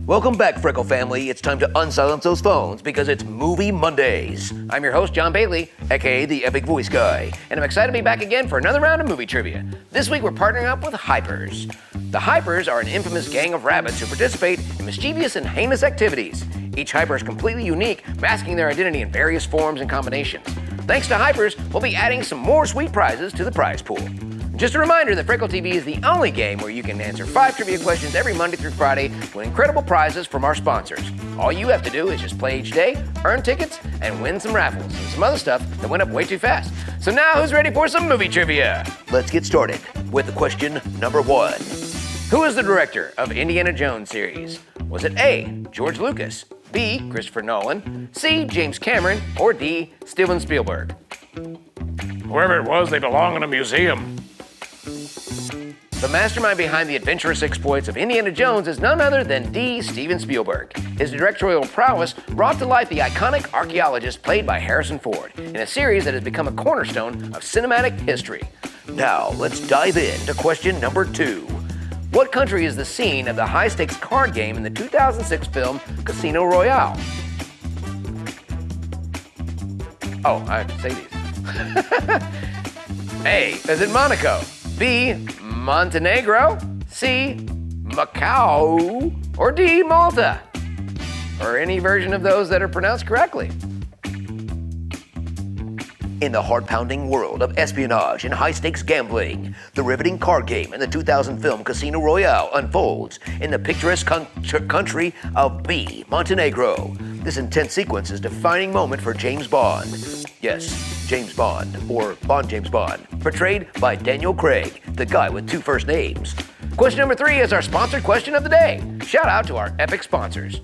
Welcome back, Freckle family. It's time to unsilence those phones because it's Movie Mondays. I'm your host, John Bailey, aka the Epic Voice Guy, and I'm excited to be back again for another round of movie trivia. This week we're partnering up with Hypers. The Hypers are an infamous gang of rabbits who participate in mischievous and heinous activities. Each Hyper is completely unique, masking their identity in various forms and combinations. Thanks to Hypers, we'll be adding some more sweet prizes to the prize pool. Just a reminder that Freckle TV is the only game where you can answer 5 trivia questions every Monday through Friday with incredible prizes from our sponsors. All you have to do is just play each day, earn tickets, and win some raffles and some other stuff that went up way too fast. So now who's ready for some movie trivia? Let's get started with question number 1. Who is the director of Indiana Jones series? Was it A, George Lucas, B, Christopher Nolan, C, James Cameron, or D, Steven Spielberg? Whoever it was, they belong in a museum. The mastermind behind the adventurous exploits of Indiana Jones is none other than D. Steven Spielberg. His directorial prowess brought to life the iconic archaeologist played by Harrison Ford in a series that has become a cornerstone of cinematic history. Now, let's dive into question number 2. What country is the scene of the high-stakes card game in the 2006 film Casino Royale? Oh, I have to say these. A, is it Monaco? B, Montenegro, C, Macau, or D, Malta? Or any version of those that are pronounced correctly. In the heart-pounding world of espionage and high-stakes gambling, the riveting card game in the 2000 film Casino Royale unfolds in the picturesque country of B, Montenegro. This intense sequence is a defining moment for James Bond. Yes, James Bond, or Bond James Bond, portrayed by Daniel Craig, the guy with 2 first names. Question number 3 is our sponsored question of the day. Shout out to our epic sponsors.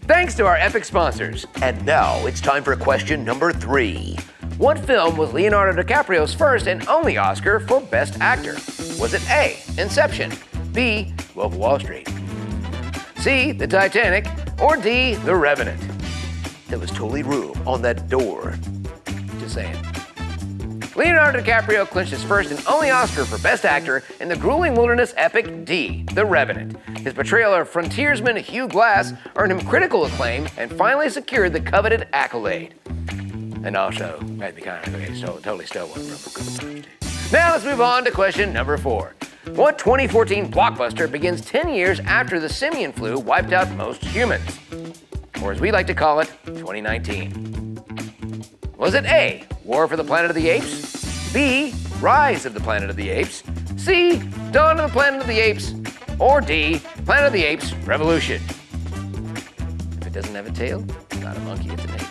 Thanks to our epic sponsors. And now it's time for question number 3. What film was Leonardo DiCaprio's first and only Oscar for Best Actor? Was it A, Inception, B, Wolf of Wall Street, C, The Titanic, or D, The Revenant? There was totally room on that door. Just saying. Leonardo DiCaprio clinched his first and only Oscar for Best Actor in the grueling wilderness epic D, The Revenant. His portrayal of frontiersman Hugh Glass earned him critical acclaim and finally secured the coveted accolade. And also, totally stole one from him. Now let's move on to question number 4. What 2014 blockbuster begins 10 years after the simian flu wiped out most humans? Or as we like to call it, 2019. Was it A, War for the Planet of the Apes, B, Rise of the Planet of the Apes, C, Dawn of the Planet of the Apes, or D, Planet of the Apes Revolution? If it doesn't have a tail, it's not a monkey, it's an ape.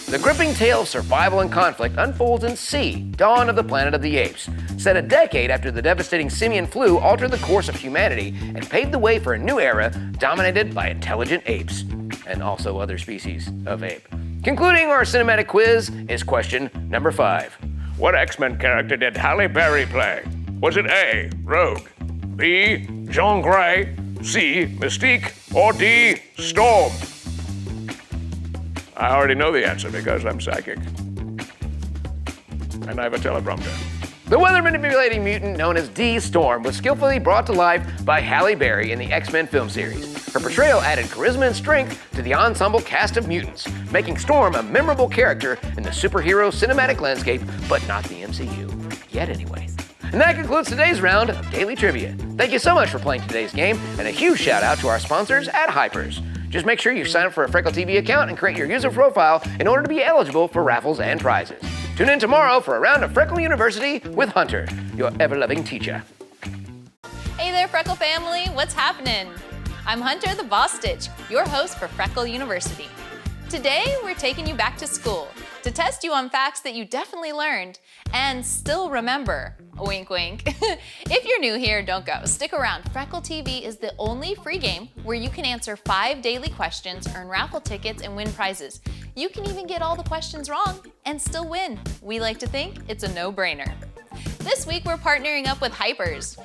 The gripping tale of survival and conflict unfolds in C, Dawn of the Planet of the Apes, set a decade after the devastating simian flu altered the course of humanity and paved the way for a new era dominated by intelligent apes, and also other species of ape. Concluding our cinematic quiz is question number 5. What X-Men character did Halle Berry play? Was it A, Rogue, B, Jean Grey, C, Mystique, or D, Storm? I already know the answer because I'm psychic. And I have a teleprompter. The weather-manipulating mutant known as D, Storm, was skillfully brought to life by Halle Berry in the X-Men film series. Her portrayal added charisma and strength to the ensemble cast of mutants, making Storm a memorable character in the superhero cinematic landscape, but not the MCU. Yet anyways. And that concludes today's round of Daily Trivia. Thank you so much for playing today's game, and a huge shout out to our sponsors at Hypers. Just make sure you sign up for a Freckle TV account and create your user profile in order to be eligible for raffles and prizes. Tune in tomorrow for a round of Freckle University with Hunter, your ever-loving teacher. Hey there, Freckle family, what's happening? I'm Hunter the Boss Stitch, your host for Freckle University. Today, we're taking you back to school to test you on facts that you definitely learned and still remember. Wink, wink. If you're new here, don't go. Stick around. Freckle TV is the only free game where you can answer 5 daily questions, earn raffle tickets, and win prizes. You can even get all the questions wrong and still win. We like to think it's a no-brainer. This week, we're partnering up with Hypers.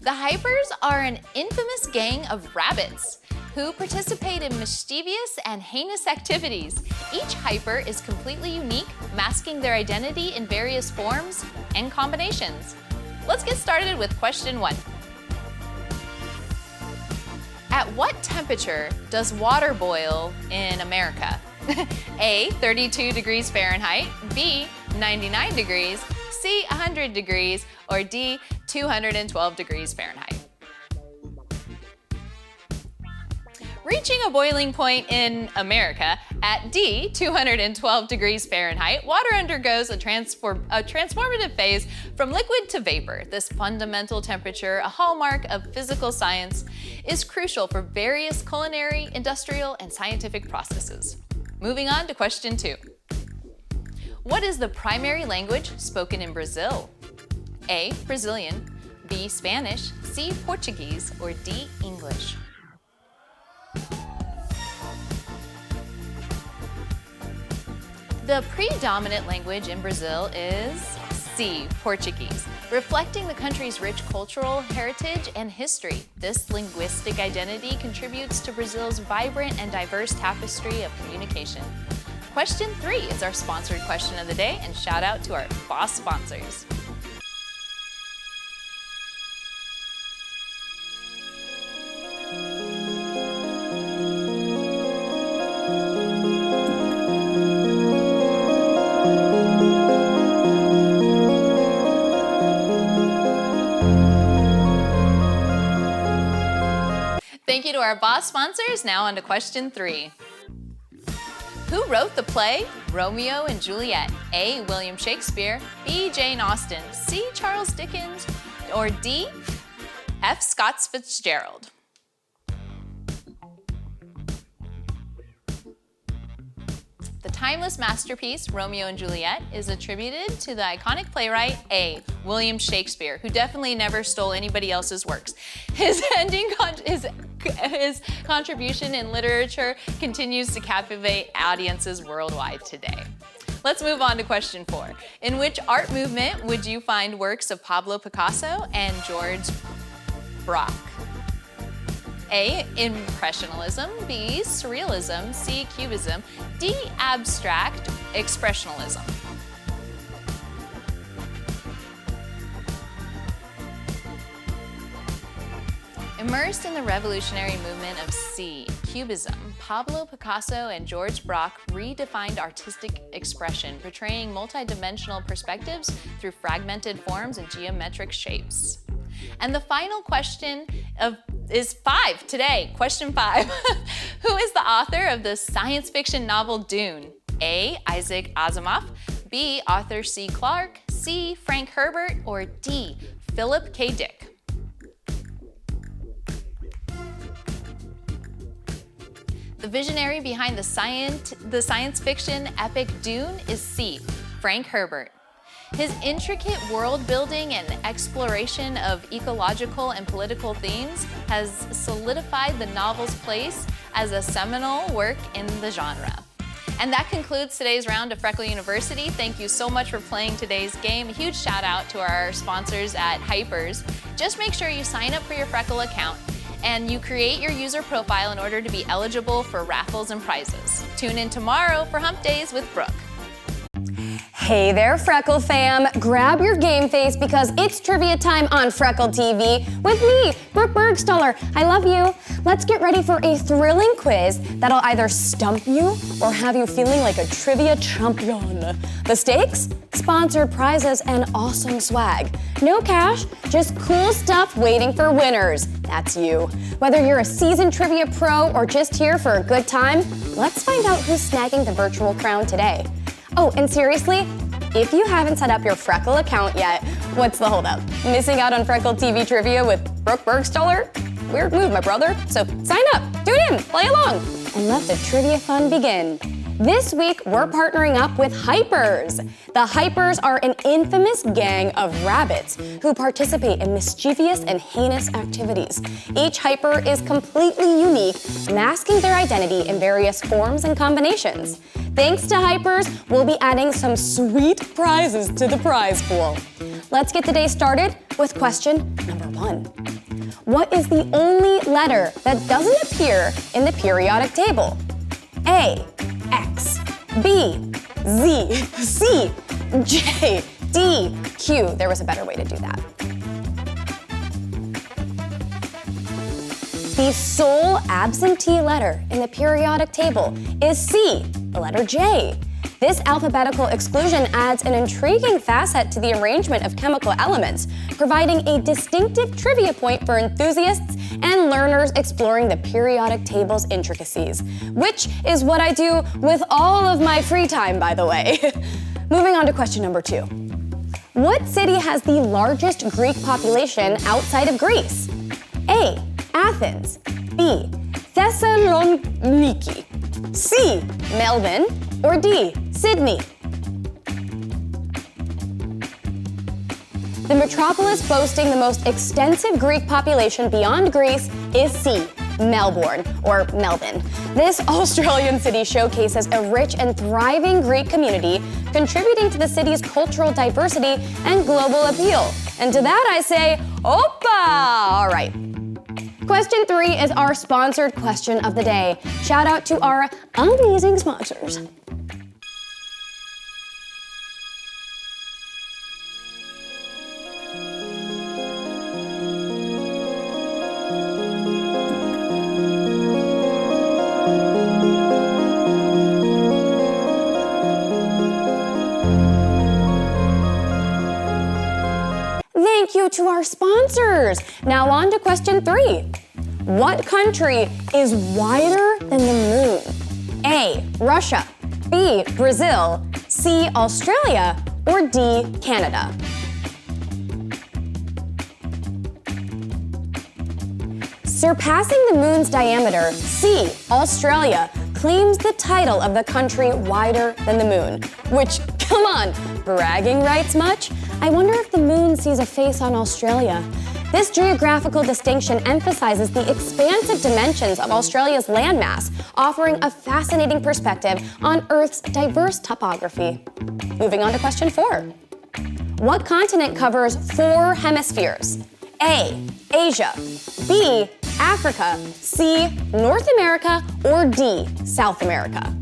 The Hypers are an infamous gang of rabbits who participate in mischievous and heinous activities. Each Hyper is completely unique, masking their identity in various forms and combinations. Let's get started with question 1. At what temperature does water boil in America? A, 32 degrees Fahrenheit, B, 99 degrees, C, 100 degrees, or D, 212 degrees Fahrenheit. Reaching a boiling point in America at D, 212 degrees Fahrenheit, water undergoes a transformative phase from liquid to vapor. This fundamental temperature, a hallmark of physical science, is crucial for various culinary, industrial, and scientific processes. Moving on to question 2. What is the primary language spoken in Brazil? A, Brazilian, B, Spanish, C, Portuguese, or D, English? The predominant language in Brazil is C, Portuguese, reflecting the country's rich cultural heritage and history. This linguistic identity contributes to Brazil's vibrant and diverse tapestry of communication. Question 3 is our sponsored question of the day, and shout out to our boss sponsors. Thank you to our boss sponsors. Now on to question 3. Who wrote the play Romeo and Juliet? A, William Shakespeare, B, Jane Austen, C, Charles Dickens, or D, F, Scott Fitzgerald? The timeless masterpiece, Romeo and Juliet, is attributed to the iconic playwright A, William Shakespeare, who definitely never stole anybody else's works. His contribution in literature continues to captivate audiences worldwide today. Let's move on to question 4. In which art movement would you find works of Pablo Picasso and George Braque? A, Impressionism, B, Surrealism, C, Cubism, D, Abstract Expressionism. Immersed in the revolutionary movement of C, Cubism, Pablo Picasso and George Braque redefined artistic expression, portraying multidimensional perspectives through fragmented forms and geometric shapes. And the final question is 5 today, question 5. Who is the author of the science fiction novel Dune? A, Isaac Asimov, B, Arthur C. Clarke, C, Frank Herbert, or D, Philip K. Dick? The visionary behind the science fiction epic Dune is C, Frank Herbert. His intricate world building and exploration of ecological and political themes has solidified the novel's place as a seminal work in the genre. And that concludes today's round of Freckle University. Thank you so much for playing today's game. A huge shout out to our sponsors at Hypers. Just make sure you sign up for your Freckle account and you create your user profile in order to be eligible for raffles and prizes. Tune in tomorrow for Hump Days with Brooke. Hey there, Freckle fam. Grab your game face because it's trivia time on Freckle TV with me, Brooke Bergstaller. I love you. Let's get ready for a thrilling quiz that'll either stump you or have you feeling like a trivia champion. The stakes? Sponsored prizes and awesome swag. No cash, just cool stuff waiting for winners. That's you. Whether you're a seasoned trivia pro or just here for a good time, let's find out who's snagging the virtual crown today. Oh, and seriously, if you haven't set up your Freckle account yet, what's the holdup? Missing out on Freckle TV trivia with Brooke Bergstaller? Weird move, my brother. So sign up, tune in, play along, and let the trivia fun begin. This week, we're partnering up with Hypers. The Hypers are an infamous gang of rabbits who participate in mischievous and heinous activities. Each Hyper is completely unique, masking their identity in various forms and combinations. Thanks to Hypers, we'll be adding some sweet prizes to the prize pool. Let's get the day started with question number 1. What is the only letter that doesn't appear in the periodic table? A, X, B, Z, C, J, D, Q. There was a better way to do that. The sole absentee letter in the periodic table is C, the letter J. This alphabetical exclusion adds an intriguing facet to the arrangement of chemical elements, providing a distinctive trivia point for enthusiasts and learners exploring the periodic table's intricacies, which is what I do with all of my free time, by the way. Moving on to question number 2. What city has the largest Greek population outside of Greece? A, Athens, B, Thessaloniki, C, Melbourne, or D, Sydney? The metropolis boasting the most extensive Greek population beyond Greece is C, Melbourne, or Melbourne. This Australian city showcases a rich and thriving Greek community, contributing to the city's cultural diversity and global appeal. And to that I say, Opa! All right. Question 3 is our sponsored question of the day. Shout out to our amazing sponsors. Thank you to our sponsors. Now on to question 3. What country is wider than the moon? A, Russia, B, Brazil, C, Australia, or D, Canada? Surpassing the moon's diameter, C, Australia, claims the title of the country wider than the moon. Which, come on, bragging rights much? I wonder if the moon sees a face on Australia. This geographical distinction emphasizes the expansive dimensions of Australia's landmass, offering a fascinating perspective on Earth's diverse topography. Moving on to question 4. What continent covers 4 hemispheres? A, Asia, B, Africa, C, North America, or D, South America?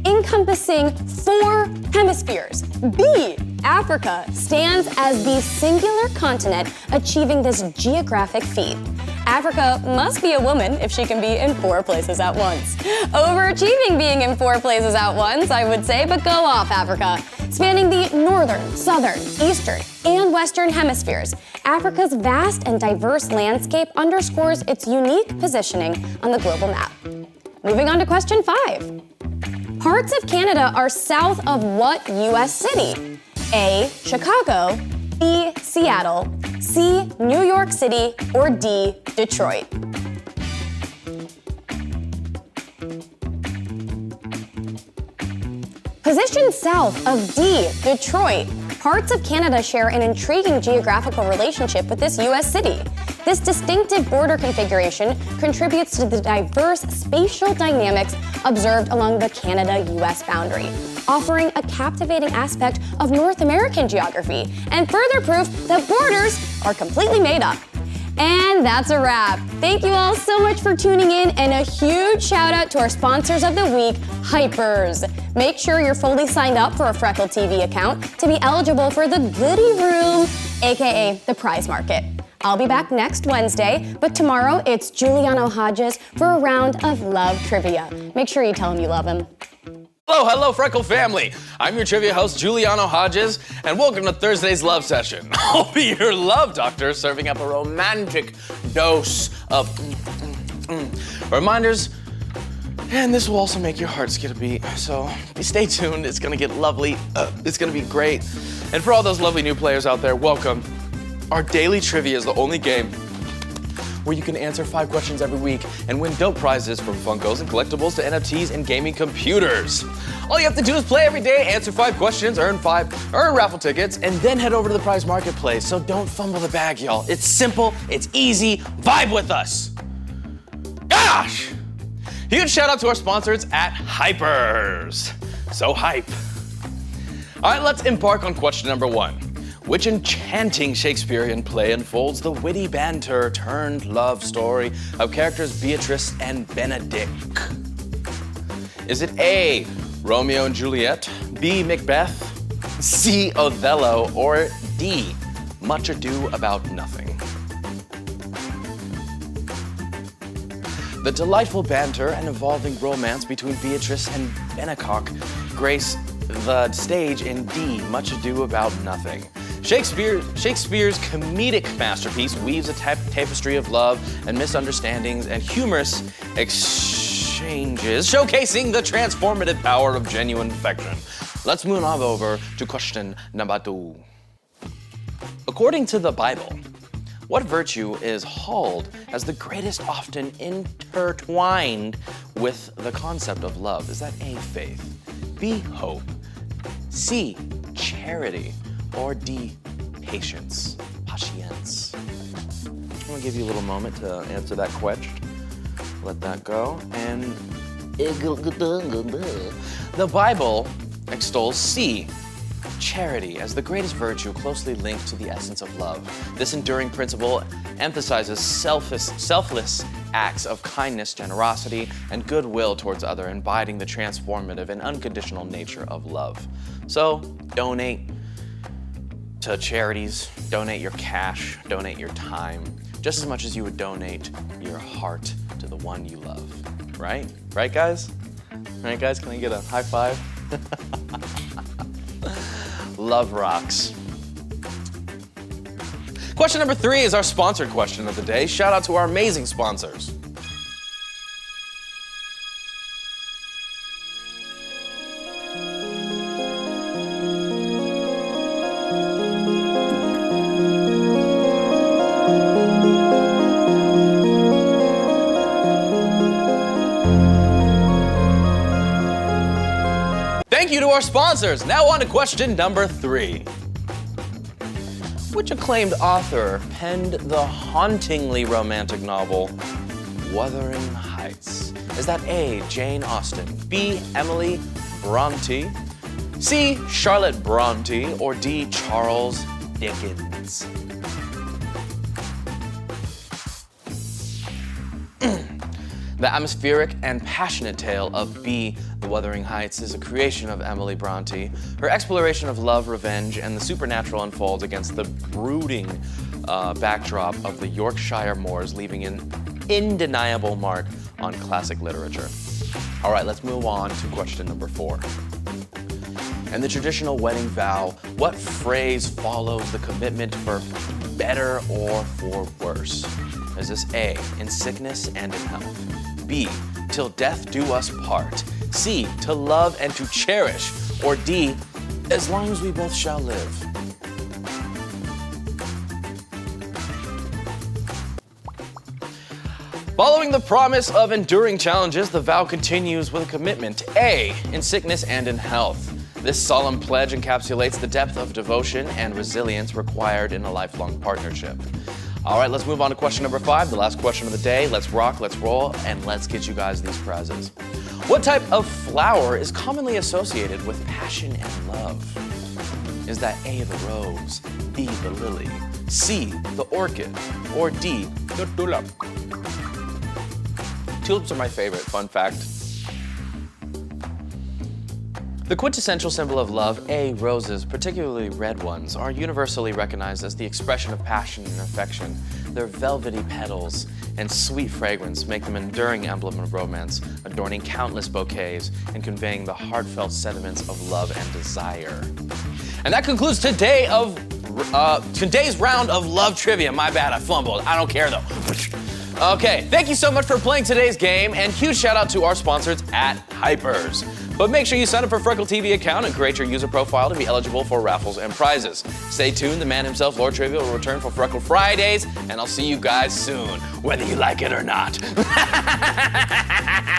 Encompassing 4 hemispheres, B, Africa, stands as the singular continent achieving this geographic feat. Africa must be a woman if she can be in 4 places at once. Overachieving being in 4 places at once, I would say, but go off, Africa. Spanning the northern, southern, eastern, and western hemispheres, Africa's vast and diverse landscape underscores its unique positioning on the global map. Moving on to question 5. Parts of Canada are south of what U.S. city? A, Chicago, B, Seattle, C, New York City, or D, Detroit? Positioned south of D, Detroit, parts of Canada share an intriguing geographical relationship with this U.S. city. This distinctive border configuration contributes to the diverse spatial dynamics observed along the Canada-U.S. boundary, offering a captivating aspect of North American geography and further proof that borders are completely made up. And that's a wrap. Thank you all so much for tuning in, and a huge shout out to our sponsors of the week, Hypers. Make sure you're fully signed up for a Freckle TV account to be eligible for the goodie room, aka the prize market. I'll be back next Wednesday, but tomorrow it's Giuliano Hodges for a round of love trivia. Make sure you tell him you love him. Hello, Freckle family. I'm your trivia host, Giuliano Hodges, and welcome to Thursday's Love Session. I'll be your love doctor, serving up a romantic dose of reminders, and this will also make your heart skip a beat. So stay tuned. It's gonna get lovely. It's gonna be great. And for all those lovely new players out there, welcome. Our daily trivia is the only game where you can answer 5 questions every week and win dope prizes from Funkos and collectibles to NFTs and gaming computers. All you have to do is play every day, answer 5 questions, earn raffle tickets, and then head over to the prize marketplace. So don't fumble the bag, y'all. It's simple, it's easy, vibe with us. Gosh! Huge shout out to our sponsors at Hypers. So hype. All right, let's embark on question number 1. Which enchanting Shakespearean play unfolds the witty banter turned love story of characters Beatrice and Benedick? Is it A, Romeo and Juliet, B, Macbeth, C, Othello, or D, Much Ado About Nothing? The delightful banter and evolving romance between Beatrice and Benedick grace the stage in D, Much Ado About Nothing. Shakespeare's comedic masterpiece weaves a tapestry of love and misunderstandings and humorous exchanges, showcasing the transformative power of genuine affection. Let's move on over to question number 2. According to the Bible, what virtue is hailed as the greatest, often intertwined with the concept of love? Is that A, faith, B, hope, C, charity, or D, patience? Patience. I'm gonna give you a little moment to answer that question. Let that go. And the Bible extols C, charity, as the greatest virtue closely linked to the essence of love. This enduring principle emphasizes selfless acts of kindness, generosity, and goodwill towards others, embodying the transformative and unconditional nature of love. So, donate to charities, donate your cash, donate your time, just as much as you would donate your heart to the one you love. Right? Right, guys? Right, guys? Can I get a high five? Love rocks. Question number 3 is our sponsored question of the day. Shout out to our amazing sponsors. Thank you to our sponsors. Now on to question number 3. Which acclaimed author penned the hauntingly romantic novel, Wuthering Heights? Is that A, Jane Austen, B, Emily Bronte, C, Charlotte Bronte, or D, Charles Dickens? The atmospheric and passionate tale of B, The Wuthering Heights, is a creation of Emily Bronte. Her exploration of love, revenge, and the supernatural unfolds against the brooding backdrop of the Yorkshire moors, leaving an undeniable mark on classic literature. All right, let's move on to question number 4. In the traditional wedding vow, what phrase follows the commitment for better or for worse? Is this A, in sickness and in health, B, till death do us part, C, to love and to cherish, or D, as long as we both shall live? Following the promise of enduring challenges, the vow continues with a commitment. A, in sickness and in health. This solemn pledge encapsulates the depth of devotion and resilience required in a lifelong partnership. All right, let's move on to question number 5, the last question of the day. Let's rock, let's roll, and let's get you guys these prizes. What type of flower is commonly associated with passion and love? Is that A, the rose, B, the lily, C, the orchid, or D, the tulip? Tulips are my favorite, fun fact. The quintessential symbol of love, A, roses, particularly red ones, are universally recognized as the expression of passion and affection. Their velvety petals and sweet fragrance make them an enduring emblem of romance, adorning countless bouquets and conveying the heartfelt sentiments of love and desire. And that concludes today's round of love trivia. My bad, I fumbled. I don't care though. Okay, thank you so much for playing today's game, and huge shout out to our sponsors at Hypers. But make sure you sign up for Freckle TV account and create your user profile to be eligible for raffles and prizes. Stay tuned, the man himself, Lord Trivia, will return for Freckle Fridays, and I'll see you guys soon, whether you like it or not.